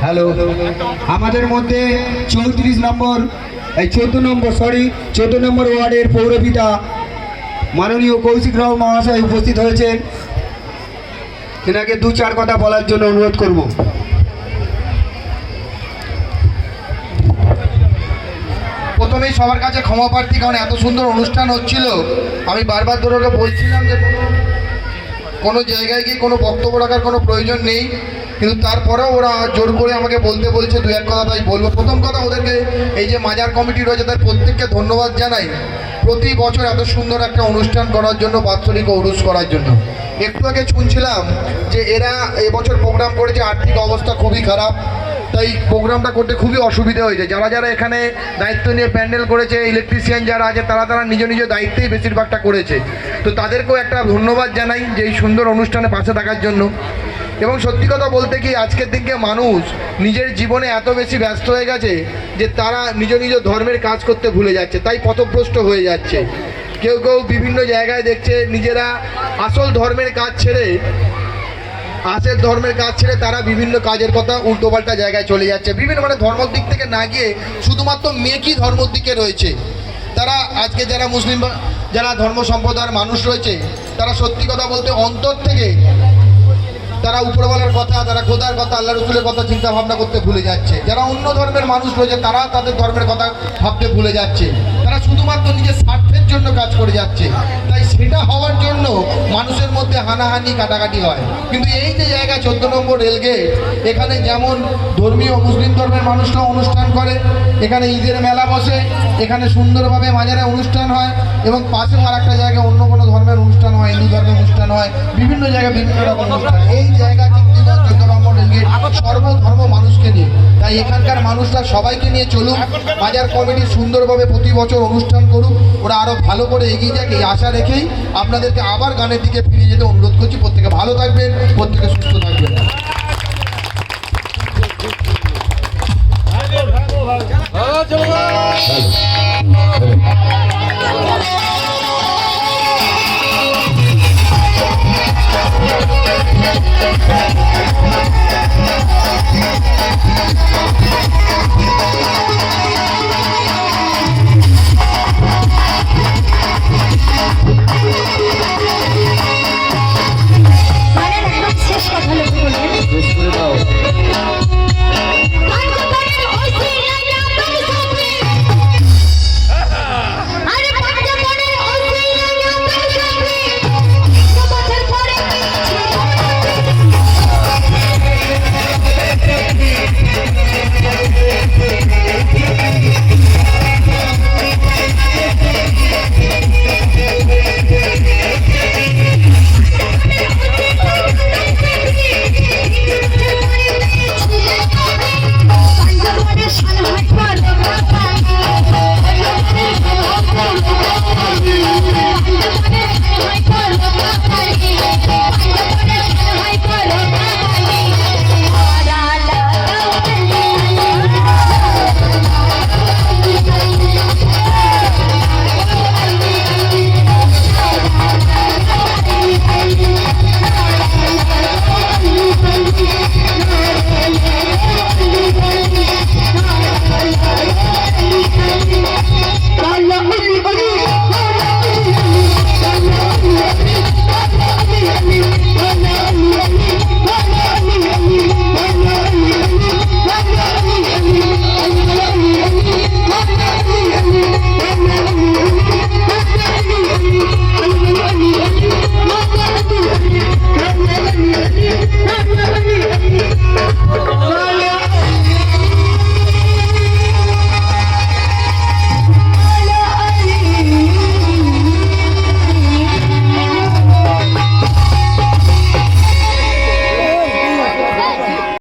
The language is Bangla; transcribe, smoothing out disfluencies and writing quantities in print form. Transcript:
হ্যালো, আমাদের মধ্যে 34 নম্বর 14 নম্বর ওয়ার্ডের পৌরপিতা মাননীয় কৌশিক রাও মহাশয় উপস্থিত হয়েছেন। এনাকে 2-4 কথা বলার জন্য অনুরোধ করব। প্রথমেই সবার কাছে ক্ষমা প্রার্থী, কারণ এত সুন্দর অনুষ্ঠান হচ্ছিল, আমি বারবার ধরে ওকে বলছিলাম যে কোনো জায়গায় গিয়ে কোনো বক্তব্য রাখার কোনো প্রয়োজন নেই, কিন্তু তারপরেও ওরা জোর করে আমাকে বলছে 2-1 কথা, তাই বলবো। প্রথম কথা, ওদেরকে এই যে মাজার কমিটি রয়েছে তার প্রত্যেককে ধন্যবাদ জানাই, প্রতি বছর এত সুন্দর একটা অনুষ্ঠান করার জন্য, বাৎসরিক উরুস করার জন্য। একটু আগে শুনছিলাম যে এরা এবছর প্রোগ্রাম করেছে, আর্থিক অবস্থা খুবই খারাপ, তাই প্রোগ্রামটা করতে খুবই অসুবিধা হয়েছে। যারা এখানে দায়িত্ব নিয়ে প্যান্ডেল করেছে, ইলেকট্রিশিয়ান যারা আছে তারা নিজ দায়িত্বেই বেশিরভাগটা করেছে, তো তাদেরকেও একটা ধন্যবাদ জানাই যে এই সুন্দর অনুষ্ঠানে পাশে থাকার জন্য। এবং সত্যি কথা বলতে কি, আজকের দিনকে মানুষ নিজের জীবনে এত বেশি ব্যস্ত হয়ে গেছে যে তারা নিজ ধর্মের কাজ করতে ভুলে যাচ্ছে, তাই পথভ্রষ্ট হয়ে যাচ্ছে। কেউ বিভিন্ন জায়গায় দেখছে নিজেরা আসল ধর্মের কাজ ছেড়ে তারা বিভিন্ন কাজের কথা উল্টোপাল্টা জায়গায় চলে যাচ্ছে। বিভিন্ন ধর্মের দিক থেকে না গিয়ে শুধুমাত্র মেকি ধর্মের দিকে রয়েছে তারা। আজকে যারা মুসলিম, যারা ধর্ম সম্প্রদায়ের মানুষ রয়েছে, তারা সত্যি কথা বলতে অন্তর থেকে তারা উপরওয়ালার কথা, তারা খোদার কথা, আল্লাহ রসুলের কথা চিন্তা ভাবনা করতে ভুলে যাচ্ছে। যারা অন্য ধর্মের মানুষ রয়েছে তারা তাদের ধর্মের কথা ভাবতে ভুলে যাচ্ছে, তারা শুধুমাত্র নিজের স্বার্থের জন্য কাজ করে যাচ্ছে। তাই সেটা হওয়ার জন্য মানুষের মধ্যে হানাহানি কাটাকাটি হয়। কিন্তু এই যে জায়গা 14 নম্বর রেলগেট, এখানে যেমন ধর্মীয় মুসলিম ধর্মের মানুষরাও অনুষ্ঠান করে, এখানে ঈদের মেলা বসে, এখানে সুন্দরভাবে মাজারে অনুষ্ঠান হয়, এবং পাশেও আর একটা জায়গায় অন্য কোনো ধর্মের অনুষ্ঠান হয়, হিন্দু ধর্মের অনুষ্ঠান হয়, বিভিন্ন জায়গায় বিভিন্ন রকম অনুষ্ঠান। এই জায়গা 14 নম্বর রেলগেট সর্বধর্ম মানুষকে নিয়ে, তাই এখানকার মানুষরা সবাইকে নিয়ে চলুক। বাজার কমিটি সুন্দরভাবে প্রতি বছর অনুষ্ঠান করুক, ওরা আরও ভালো করে এগিয়ে যাক, এই আশা রেখেই আপনাদেরকে আবার গানের দিকে ফিরে যেতে অনুরোধ করছি। প্রত্যেকে ভালো থাকবেন, প্রত্যেকে সুস্থ থাকবেন।